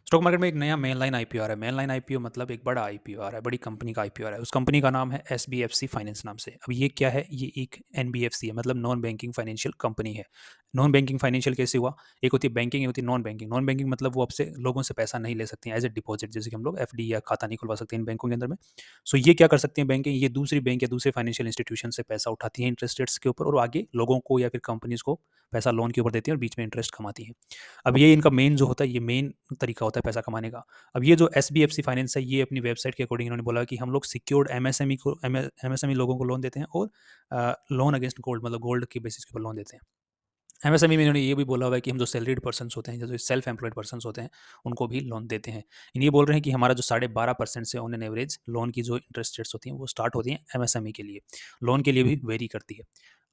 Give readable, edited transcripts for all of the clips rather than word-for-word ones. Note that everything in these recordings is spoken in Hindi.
स्टॉक मार्केट में एक नया मेन लाइन आईपीओ आ रहा है। मेन लाइन आईपीओ मतलब एक बड़ा आईपीओ आ रहा है, बड़ी कंपनी का आईपीओ आ रहा है। उस कंपनी का नाम है एसबीएफसी फाइनेंस नाम से। अब ये क्या है? ये एक एनबीएफसी है, मतलब नॉन बैंकिंग फाइनेंशियल कंपनी है। नॉन बैंकिंग फाइनेंशियल कैसे हुआ? एक होती है बैंकिंग, एक होती है नॉन बैंकिंग। नॉन बैंकिंग मतलब वो आपसे लोगों से पैसा नहीं ले सकती हैं एज ए डिपॉजिट, जैसे कि हम लोग एफडी या खाता नहीं खुलवा सकते इन बैंकों के अंदर में। सो ये क्या कर सकती हैं बैंकिंग? ये दूसरी बैंक या दूसरे फाइनेंशियल इंस्टीट्यूशन से पैसा उठाती है इंटरेस्ट रेट्स के ऊपर, और आगे लोगों को या फिर कंपनीज को पैसा लोन के ऊपर देती है और बीच में इंटरेस्ट कमाती है। अब ये इनका मेन जो होता है, ये मेन तरीका होता है पैसा कमाने का। अब ये जो एसबीएफसी फाइनेंस है, ये अपनी वेबसाइट के अकॉर्डिंग इन्होंने बोला कि हम लोग सिक्योर्ड एमएसएमई को एमएसएमई लोगों को लोन देते हैं, और लोन अगेंस्ट गोल्ड, मतलब गोल्ड की बेसिस के ऊपर लोन देते हैं। एमएसएमई में इन्होंने ये भी बोला हुआ है कि हम जो सैलरीड पर्सन्स होते हैं, जो सेल्फ एम्प्लॉयड पर्सन्स होते हैं, उनको भी लोन देते हैं। ये बोल रहे हैं कि हमारा जो 12.5% से ऑन एन एवरेज लोन की जो इंटरेस्ट रेट्स होती हैं, वो स्टार्ट होती हैं एमएसएमई के लिए। लोन के लिए भी वेरी करती है।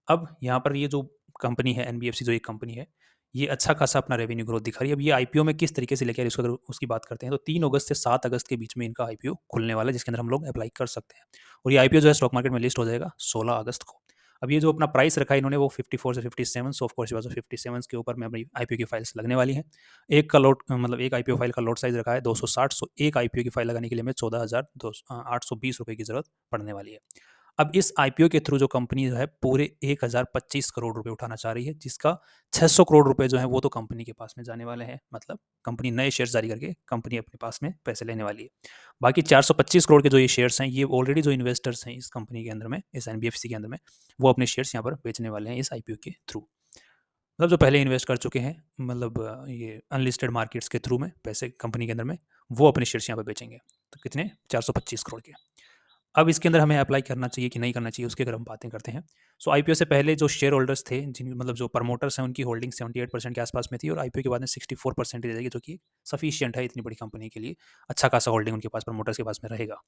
अब यहाँ पर ये जो कंपनी है एनबीएफसी, जो एक कंपनी है, ये अच्छा खासा अपना रेवेन्यू ग्रोथ दिखा रही है। अब ये आईपीओ में किस तरीके से लेके आ रही है, उसका अगर उसकी बात करते हैं, तो 3 अगस्त से 7 अगस्त के बीच में इनका आईपीओ खुलने वाला है, जिसके अंदर हम लोग अप्लाई कर सकते हैं। और ये आईपीओ जो है स्टॉक मार्केट में लिस्ट हो जाएगा 16 अगस्त को। अब ये जो अपना प्राइस रखा है इन्होंने, वो 54 से 57, सो ऑफ कोर्स 57 के ऊपर में अपनी आईपीओ की फाइल्स लगने वाली हैं। एक का लॉट, मतलब एक आईपीओ फाइल का लॉट साइज रखा है 260, सो एक आईपीओ की फाइल लगाने के लिए हमें 14,820 रुपए की जरूरत पड़ने वाली है। अब इस आईपीओ के थ्रू जो कंपनी जो है पूरे 1025 करोड़ रुपए उठाना चाह रही है, जिसका 600 करोड़ रुपए जो है वो तो कंपनी के पास में जाने वाले हैं। मतलब कंपनी नए शेयर्स जारी करके कंपनी अपने पास में पैसे लेने वाली है। बाकी 425 करोड़ के जो ये शेयर्स हैं, ये ऑलरेडी जो इन्वेस्टर्स हैं इस कंपनी के अंदर में, इस एनबीएफसी के अंदर में, वो अपने शेयर्स यहाँ पर बेचने वाले हैं इस आईपीओ के थ्रू। मतलब जो पहले इन्वेस्ट कर चुके हैं, मतलब ये अनलिस्टेड मार्केट्स के थ्रू में पैसे कंपनी के अंदर में, वो अपने शेयर्स यहाँ पर बेचेंगे। तो कितने? 425 करोड़ के। अब इसके अंदर हमें अप्लाई करना चाहिए कि नहीं करना चाहिए, उसकी अगर हम बातें करते हैं। सो आईपीओ से पहले जो शेयर होल्डर्स थे, जिन मतलब जो प्रमोटर्स हैं, उनकी होल्डिंग 78% के आसपास में थी, और आईपीओ के बाद में 64% रहेगी, जो कि सफिशिएंट है इतनी बड़ी कंपनी के लिए। अच्छा खासा होल्डिंग उनके पास, प्रमोटर्स के पास में रहेगा।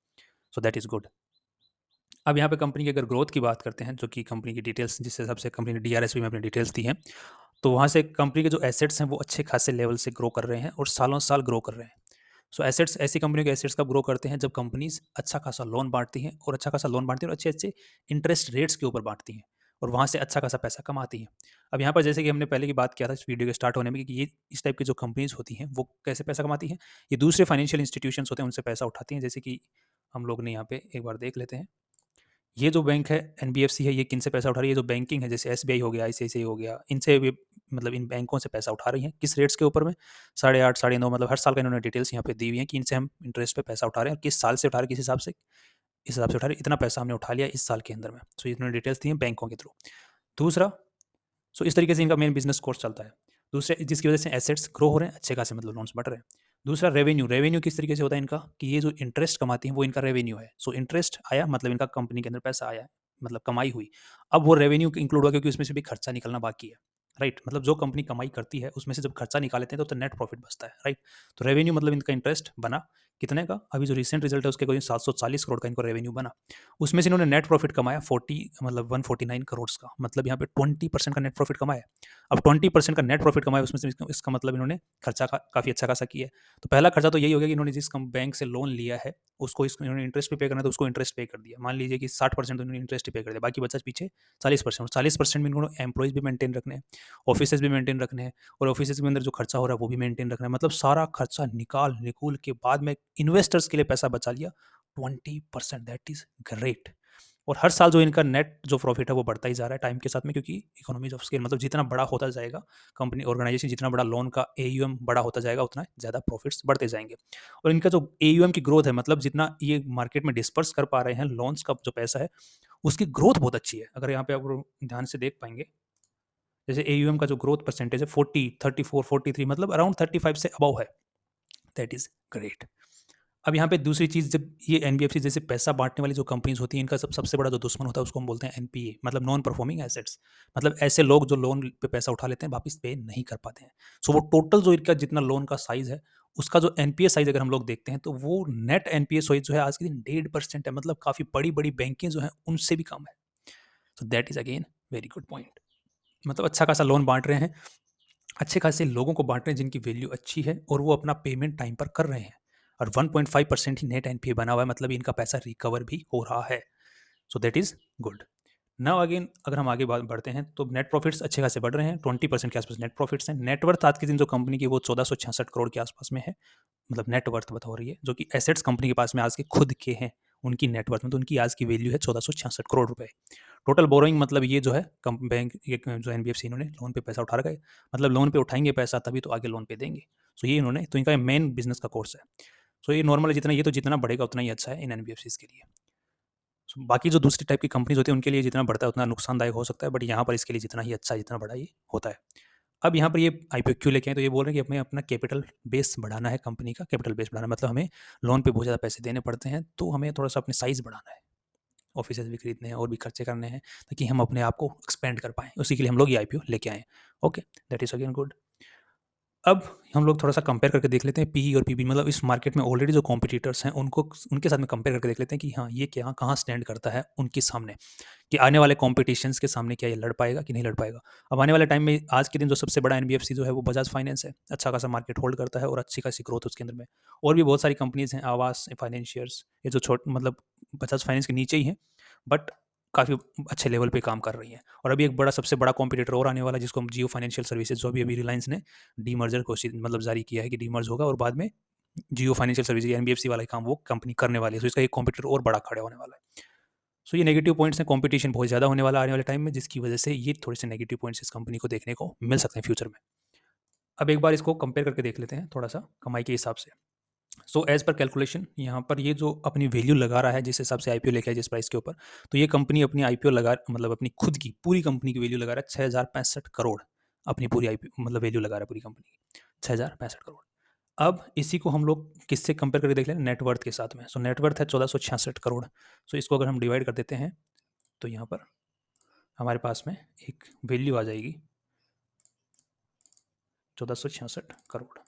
So that is good. अब यहाँ पे कंपनी की अगर ग्रोथ की बात करते हैं, जो कि कंपनी की डिटेल्स जिस हिसाब से कंपनी ने डीआरएसपी में अपनी डिटेल्स दी हैं, तो वहाँ से कंपनी के जो एसेट्स हैं वो अच्छे खासे लेवल से ग्रो कर रहे हैं और सालों साल ग्रो कर रहे हैं। सो एसेट्स, ऐसी कंपनियों के एसेट्स कब ग्रो करते हैं? जब कंपनीज अच्छा खासा लोन बांटती हैं, और अच्छा खासा लोन बांटती हैं और अच्छे अच्छे इंटरेस्ट रेट्स के ऊपर बांटती हैं, और वहाँ से अच्छा खासा पैसा कमाती हैं। अब यहाँ पर जैसे कि हमने पहले की बात किया था इस वीडियो के स्टार्ट होने में, कि ये इस टाइप की जो कंपनीज होती हैं वो कैसे पैसा कमाती हैं? ये दूसरे फाइनेंशियल इंस्टीट्यूशंस होते हैं, उनसे पैसा उठाती हैं। जैसे कि हम लोग ने यहाँ पे एक बार देख लेते हैं। ये जो बैंक है एनबीएफसी है, ये किन से पैसा उठा रही है? जो बैंकिंग है, जैसे एसबीआई हो गया, आईसीआईसीआई हो गया, इनसे भी, मतलब इन बैंकों से पैसा उठा रही हैं। किस रेट्स के ऊपर में? 8.5, 9.5, मतलब हर साल का इन्होंने डिटेल्स यहाँ पे दी हुई हैं कि इनसे हम इंटरेस्ट पे पैसा उठा रहे हैं, और किस साल से उठा रहे हैं, किस हिसाब से, इस हिसाब से उठा रहे हैं, इतना पैसा हमने उठा लिया इस साल के अंदर में। सो इन्होंने डिटेल्स दी हैं बैंकों के थ्रू। दूसरा, सो इस तरीके से इनका मेन बिजनेस कोर्स चलता है। दूसरे, जिसकी वजह से एसेट्स ग्रो हो रहे हैं, अच्छे खासे मतलब लोन्स बढ़ रहे हैं। दूसरा, रेवेन्यू। रेवेन्यू किस तरीके से होता है इनका, कि ये जो इंटरेस्ट कमाती हैं वो इनका रेवेन्यू है। सो इंटरेस्ट आया, मतलब इनका कंपनी के अंदर पैसा आया, मतलब कमाई हुई। अब वो रेवेन्यू इंक्लूड हुआ, क्योंकि उसमें से भी खर्चा निकलना बाकी है, राइट? मतलब जो कंपनी कमाई करती है उसमें से जब खर्चा निकाल लेते हैं तो नेट प्रॉफिट बचता है, राइट? तो रेवेन्यू मतलब इनका इंटरेस्ट बना कितने का? अभी जो रिसेंट रिजल्ट है उसके अकॉर्डिंग 740 करोड़ का इनको रेवेन्यू बना। उसमें से इन्होंने नेट प्रॉफिट कमाया 40, मतलब 149 करोड़ का, मतलब यहाँ पे 20% का नेट प्रॉफिट कमाया। अब 20% का नेट प्रॉफिट कमाया, उसमें से इसका मतलब इन्होंने खर्चा काफ़ी अच्छा खासा किया है। तो पहला खर्चा तो यही हो गया कि इन्होंने जिस बैंक से लोन लिया है, उसको इन्होंने इंटरेस्ट भी पे करना है, तो उसको इंटरेस्ट पे कर दिया। मान लीजिए कि 60% तो इन्होंने इंटरेस्ट ही पे कर दिया, बाकी बचा पीछे 40%। 40% में इन्होंने एम्प्लॉयज़ भी मेंटेन रखने हैं, ऑफिसेज भी मेंटेन रखने हैं, और ऑफिसेज के अंदर जो खर्चा हो रहा है वो भी मेंटेन रखना है। मतलब सारा खर्चा निकाल निकूल के बाद में इन्वेस्टर्स के लिए पैसा बचा लिया 20%। That is great. और हर साल जो इनका नेट जो प्रॉफिट है वो बढ़ता ही जा रहा है टाइम के साथ में, क्योंकि इकोनॉमीज ऑफ स्केल, मतलब जितना बड़ा होता जाएगा कंपनी, ऑर्गेनाइजेशन, जितना बड़ा लोन का एयूएम बड़ा होता जाएगा, उतना ज़्यादा प्रॉफिट्स बढ़ते जाएंगे। और इनका जो एयूएम की ग्रोथ है, मतलब जितना ये मार्केट में डिस्पर्स कर पा रहे हैं लोन्स का जो पैसा है, उसकी ग्रोथ बहुत अच्छी है। अगर यहाँ पे आप ध्यान से देख पाएंगे, जैसे एयूएम का जो ग्रोथ परसेंटेज है 40, 34, 43, मतलब अराउंड 35 से अबव है। That is great. अब यहाँ पे दूसरी चीज़, जब ये एनबीएफसी जैसे पैसा बाँटने वाली जो कंपनीज़ होती हैं, इनका सबसे बड़ा जो दुश्मन होता है उसको हम बोलते हैं एनपीए, मतलब नॉन परफॉर्मिंग एसेट्स। मतलब ऐसे लोग जो लोन पे पैसा उठा लेते हैं, वापस पे नहीं कर पाते हैं। सो वो टोटल जो इनका जितना लोन का साइज़ है, उसका जो एनपीए साइज़ अगर हम लोग देखते हैं, तो वो नेट एनपीए साइज़ जो है आज के दिन 1.5% है। मतलब काफ़ी बड़ी-बड़ी बैंकें जो हैं, उनसे भी कम है। So that is again very good point. मतलब अच्छा खासा लोन बाँट रहे हैं, अच्छे खासे लोगों को बाँट रहे हैं जिनकी वैल्यू अच्छी है, और वो अपना पेमेंट टाइम पर कर रहे हैं। और 1.5% ही नेट एनपीए बना हुआ है, मतलब इनका पैसा रिकवर भी हो रहा है। So that is good. Now again अगर हम आगे बढ़ते हैं, तो नेट प्रॉफिट्स अच्छे खासे बढ़ रहे हैं, 20% के आसपास नेट प्रॉफिट्स हैं। नेटवर्थ आज के दिन जो कंपनी की वो 1466 करोड़ के आसपास में है। मतलब नेटवर्थ बता हो रही है, जो कि एसेट्स कंपनी के पास में आज के खुद के हैं उनकी नेटवर्थ में, तो उनकी आज की वैल्यू है 1466 करोड़ रुपए। टोटल बोरोइंग मतलब ये जो है बैंक जो एनबीएफसी इन्होंने लोन पे पैसा उठा रखा है, मतलब लोन पे उठाएंगे पैसा तभी तो आगे लोन पे देंगे। सो ये इन्होंने, तो इनका मेन बिजनेस का कोर्स है। सो ये नॉर्मल जितना, ये तो जितना बढ़ेगा उतना ही अच्छा है इन एनबीएफसी के लिए। बाकी जो दूसरी टाइप की कंपनीज होती है उनके लिए जितना बढ़ता है उतना नुकसानदायक हो सकता है, बट यहाँ पर इसके लिए जितना ही अच्छा जितना बड़ा ये होता है। अब यहाँ पर ये आईपीओ क्यों लेके आए, तो ये बोल रहे हैं कि हमें अपना कैपिटल बेस बढ़ाना है, कंपनी का कैपिटल बेस बढ़ाना मतलब हमें लोन पे बहुत ज़्यादा पैसे देने पड़ते हैं, तो हमें थोड़ा सा अपने साइज़ बढ़ाना है, ऑफिस भी खरीदने हैं और भी खर्चे करने हैं, ताकि हम अपने आप को एक्सपेंड कर पाएँ, उसी के लिए हम लोग ये आईपीओ लेके आए। Okay, that is again good. अब हम लोग थोड़ा-सा कंपेयर करके देख लेते हैं पीई और पीबी, मतलब इस मार्केट में ऑलरेडी जो कॉम्पिटिटर्स हैं उनको, उनके साथ में कंपेयर करके देख लेते हैं कि हाँ, ये क्या कहाँ स्टैंड करता है उनके सामने, कि आने वाले कॉम्पिटिशन्स के सामने क्या ये लड़ पाएगा कि नहीं लड़ पाएगा। अब आने वाले टाइम में आज के दिन जो सबसे बड़ा एनबीएफसी जो है वो बजाज फाइनेंस है, अच्छा खासा मार्केट होल्ड करता है और अच्छी खासी ग्रोथ उसके अंदर में। और भी बहुत सारी कंपनीज़ हैं, आवास फाइनेंशियर्स, ये जो मतलब बजाज फाइनेंस के नीचे ही हैं, बट काफ़ी अच्छे लेवल पे काम कर रही हैं। और अभी एक बड़ा सबसे बड़ा कॉम्पिटिटर और आने वाला है, जिसको हम जियो फाइनेंशियल सर्विसेज, जो अभी रिलायंस ने डीमर्जर को मतलब जारी किया है कि डीमर्ज होगा और बाद में जियो फाइनेंशियल सर्विसेज एनबीएफसी वाला काम वो कंपनी करने वाली है, तो इसका एक कॉम्पिटिटर और बड़ा खड़ा होने वाला है। सो ये नेगेटिव पॉइंट्स हैं, कंपटीशन बहुत ज़्यादा होने वाला आने वाले टाइम में, जिसकी वजह से ये थोड़े से नेगेटिव पॉइंट्स इस कंपनी को देखने को मिल सकते हैं फ्यूचर में। अब एक बार इसको कंपेयर करके देख लेते हैं थोड़ा सा कमाई के हिसाब से। सो एज पर कैलकुलेशन यहाँ पर ये जो अपनी वैल्यू लगा रहा है जिस हिसाब से आईपीओ लेके आया जिस प्राइस के ऊपर, तो ये कंपनी अपनी आईपीओ लगा, मतलब अपनी खुद की पूरी कंपनी की वैल्यू लगा रहा है 6065 करोड़, अपनी पूरी आईपीओ मतलब वैल्यू लगा रहा है पूरी कंपनी की 6065 करोड़। अब इसी को हम लोग किससे कंपेयर करके देख लें, नेटवर्थ के साथ में। सो नेटवर्थ है 1466 करोड़। सो इसको अगर हम डिवाइड कर देते हैं तो यहाँ पर हमारे पास में एक वैल्यू आ जाएगी 1466 करोड़।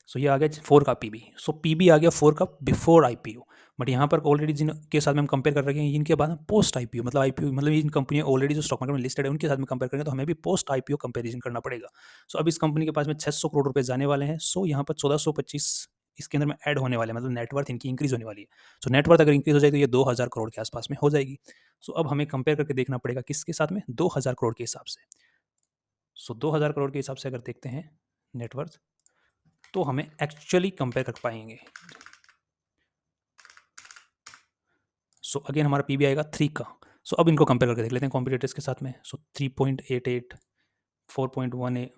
सो ये आ गया 4 का पीबी। सो पीबी आ गया 4 का बिफोर आईपीओ, बट यहाँ पर ऑलरेडी जिनके साथ में हम कंपेयर कर रहे हैं इनके बाद पोस्ट आईपीओ, मतलब आईपीओ मतलब इन कंपनियां ऑलरेडी जो स्टॉक मार्केट में लिस्टेड है उनके साथ में कंपेयर करेंगे तो हमें भी पोस्ट आईपीओ कंपेरिजन करना पड़ेगा। सो अब इस कंपनी के पास में 600 करोड़ रुपए जाने वाले हैं। सो यहाँ पर 1425 इसके अंदर में ऐड होने वाले हैं, मतलब नेटवर्थ इनकी इंक्रीज होने वाली है। सो नेटवर्थ अगर इंक्रीज हो जाए तो ये 2000 करोड़ के आसपास में हो जाएगी। सो अब हमें कंपेयर करके देखना पड़ेगा किसके साथ में, 2000 करोड़ के हिसाब से। सो 2000 करोड़ के हिसाब से अगर देखते हैं नेटवर्थ, तो हमें एक्चुअली कंपेयर कर पाएंगे। सो अगेन हमारा पीबी आएगा 3 का। सो अब इनको कंपेयर करके देख लेते हैं कॉम्पिटिटर्स के साथ में। सो 3.88, 4.14,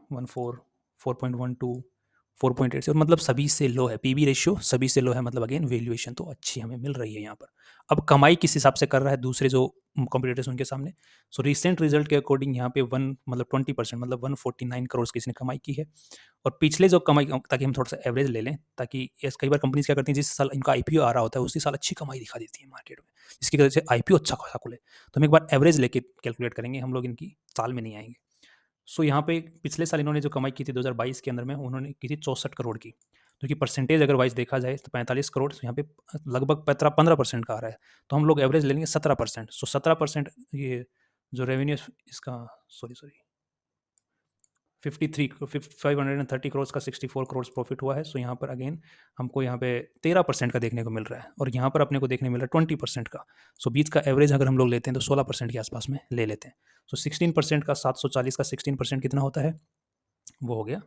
4.12, 4.8, मतलब सभी से लो है पीबी रेशियो, सभी से लो है, मतलब अगेन वैल्यूएशन तो अच्छी हमें मिल रही है यहाँ पर। अब कमाई किस हिसाब से कर रहा है दूसरे जो कॉम्पिटिटर्स उनके सामने। सो रिसेंट रिजल्ट के अकॉर्डिंग यहाँ पे 20% मतलब 149 करोड़ की इसने कमाई की है। और पिछले जो कमाई, ताकि हम थोड़ा सा एवरेज ले लें, ताकि कई बार कंपनीज क्या करती हैं, जिस साल इनका आईपीओ आ रहा होता है उसी साल अच्छी कमाई दिखा देती है मार्केट में, जिसकी वजह से आईपीओ अच्छा खासा खुले। तो हम एक बार एवरेज लेके कैलकुलेट करेंगे, हम लोग इनकी साल में नहीं आएंगे। सो यहाँ पे पिछले साल इन्होंने जो कमाई की थी 2022 के अंदर में, उन्होंने की थी 64 करोड़ की, जो कि परसेंटेज अगर वाइज देखा जाए तो 45 करोड़, तो यहाँ पे लगभग 15% का आ रहा है। तो हम लोग एवरेज ले लेंगे 17%। सो 17% ये जो रेवेन्यू इसका, सॉरी 53 530 करोड़ का 64 करोड़ प्रॉफिट हुआ है। सो यहाँ पर अगेन हमको यहाँ पे 13% का देखने को मिल रहा है, और यहाँ पर अपने को देखने मिल रहा है 20% का। सो बीच का एवरेज अगर हम लोग लेते हैं तो 16% के आसपास में ले लेते हैं। सो 16% का 740 का 16% कितना होता है, वो हो गया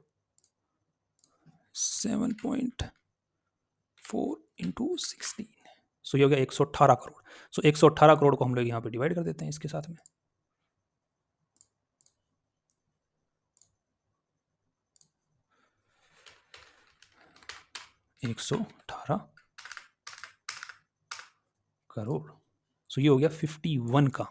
7.4 इंटू 16। सो ये हो गया 118 करोड़। सो 118 करोड़ को हम लोग यहाँ पे डिवाइड कर देते हैं इसके साथ में। 118 करोड़। सो ये हो गया 51 का।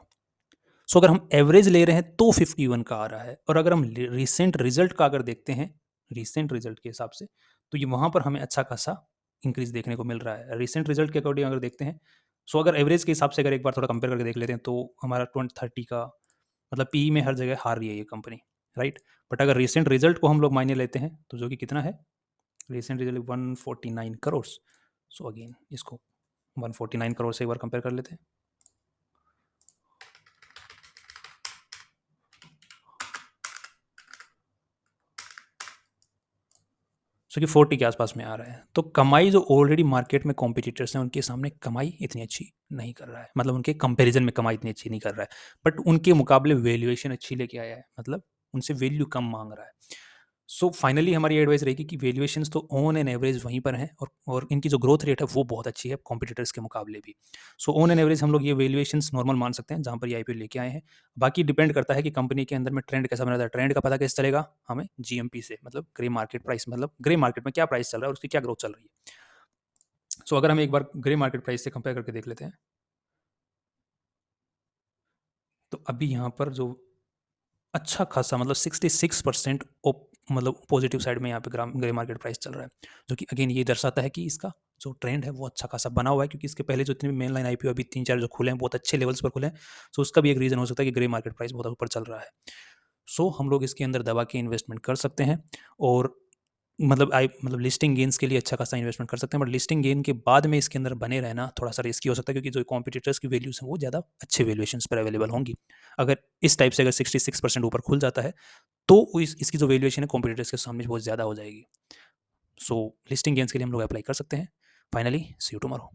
सो अगर हम एवरेज ले रहे हैं तो 51 का आ रहा है, और अगर हम रिसेंट रिजल्ट का अगर देखते हैं, रिसेंट रिजल्ट के हिसाब से, तो ये वहां पर हमें अच्छा खासा इंक्रीज देखने को मिल रहा है रिसेंट रिजल्ट के अकॉर्डिंग अगर देखते हैं। सो अगर एवरेज के हिसाब से अगर एक बार थोड़ा कंपेयर करके देख लेते हैं तो हमारा 2030 का, मतलब पी में हर जगह हार रही है ये कंपनी, राइट। बट अगर रिसेंट रिजल्ट को हम लोग मायने लेते हैं तो जो कि कितना है, recent result 149 crore. So again इसको 149 करोड़ से एक बार कंपेयर कर लेते हैं। सो कि 40 के आसपास में आ रहा है। तो कमाई जो ऑलरेडी मार्केट में कॉम्पिटिटर्स हैं उनके सामने कमाई इतनी अच्छी नहीं कर रहा है, मतलब उनके कंपैरिजन में कमाई इतनी अच्छी नहीं कर रहा है, बट उनके मुकाबले वैल्यूएशन अच्छी लेके आया है, मतलब उनसे वैल्यू कम मांग रहा है। सो फाइनली हमारी एडवाइस रहेगी कि वैल्यूएशंस तो ऑन एन एवरेज वहीं पर हैं, और इनकी जो ग्रोथ रेट है वो बहुत अच्छी है कॉम्पिटिटर्स के मुकाबले भी। सो ऑन एन एवरेज हम लोग ये वैल्यूएशंस नॉर्मल मान सकते हैं जहाँ पर ये आईपीओ लेके आए हैं। बाकी डिपेंड करता है कि कंपनी के अंदर में ट्रेंड कैसा बना रहता है। ट्रेंड का पता कैसे चलेगा हमें? जीएमपी से, मतलब ग्रे मार्केट प्राइस, मतलब ग्रे मार्केट में क्या प्राइस चल रहा है और उसकी क्या ग्रोथ चल रही है। सो अगर हम एक बार ग्रे मार्केट प्राइस से कंपेयर करके देख लेते हैं, तो अभी यहाँ पर जो अच्छा खासा मतलब 66% मतलब पॉजिटिव साइड में यहाँ पे ग्रे मार्केट प्राइस चल रहा है, जो कि अगेन ये दर्शाता है कि इसका जो ट्रेंड है वो अच्छा खासा बना हुआ है, क्योंकि इसके पहले जो इतने मेन लाइन आईपीओ अभी 3-4 जो खुले हैं बहुत अच्छे लेवल्स पर खुले हैं। सो उसका भी एक रीज़न हो सकता है कि ग्रे मार्केट प्राइस बहुत ऊपर चल रहा है। सो हम लोग इसके अंदर दबा के इन्वेस्टमेंट कर सकते हैं, और मतलब लिस्टिंग गेन्स के लिए अच्छा खासा इन्वेस्टमेंट कर सकते हैं, बट लिस्टिंग गेन के बाद में इसके अंदर बने रहना थोड़ा सा रिस्की हो सकता है, क्योंकि जो कॉम्पिटिटर्स की वैल्यूज हैं वो ज़्यादा अच्छे वैल्यूएशंस पर अवेलेबल होंगी। अगर इस टाइप से अगर 66% ऊपर खुल जाता है तो इसकी जो वैल्यूएशन है कॉम्पिटिटर्स के सामने बहुत ज़्यादा हो जाएगी। सो लिस्टिंग गेन्स के लिए हम लोग अप्लाई कर सकते हैं। Finally see you tomorrow.